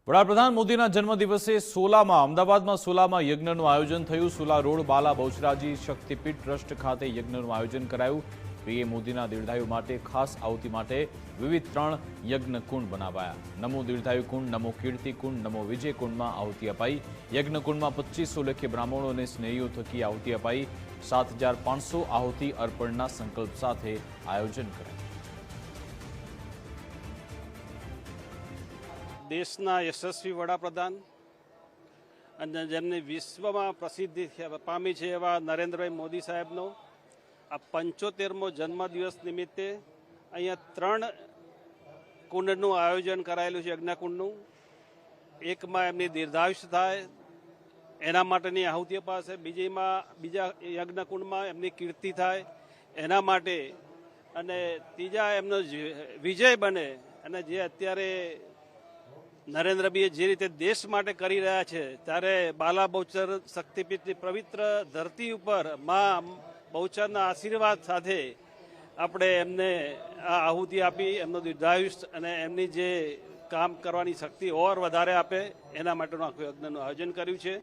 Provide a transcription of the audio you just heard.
વડાપ્રધાન મોદીના જન્મદિવસે સોલામાં અમદાવાદમાં સોલામાં યજ્ઞનું આયોજન થયું। સોલા રોડ બાલા બહુચરાજી શક્તિપીઠ ટ્રસ્ટ ખાતે યજ્ઞનું આયોજન કરાયું। પીએમ મોદીના દીર્ઘાયુ માટે ખાસ આહુતિ માટે વિવિધ 3 યજ્ઞ કુંડ બનાવાયા। નમો દીર્ઘાયુ કુંડ, નમો કીર્તિ કુંડ, નમો વિજય કુંડમાં આહુતિ અપાઈ। યજ્ઞ કુંડમાં 2500 લેખે બ્રાહ્મણો અને સ્નેહીઓ થકી આહુતિ અપાઈ। 7500 આહુતિ અર્પણના સંકલ્પ સાથે આયોજન કરાયું। દેશના યશસ્વી વડાપ્રધાન અને જેમની વિશ્વમાં પ્રસિદ્ધિ પામી છે એવા નરેન્દ્રભાઈ મોદી સાહેબનો આ 75મો જન્મદિવસ નિમિત્તે અહીંયા 3 કુંડનું આયોજન કરાયેલું છે। યજ્ઞકુંડનું એકમાં એમની દીર્ઘાયુષ્ય થાય એના માટેની આહુતિ અપાશે, બીજા યજ્ઞકુંડમાં એમની કીર્તિ થાય એના માટે, અને ત્રીજા એમનો વિજય બને। અને જે અત્યારે નરેન્દ્રભાઈએ જે રીતે દેશ માટે કરી રહ્યા છે ત્યારે બાલા બહુચર શક્તિપીઠની પવિત્ર ધરતી ઉપર મા બહુચરના આશીર્વાદ સાથે આપણે એમને આ આહુતિ આપી એમનો દીર્ઘાયુષ્ય અને એમની જે કામ કરવાની શક્તિ ઓર વધારે આપે એના માટેનું આખું યજ્ઞનું આયોજન કર્યું છે।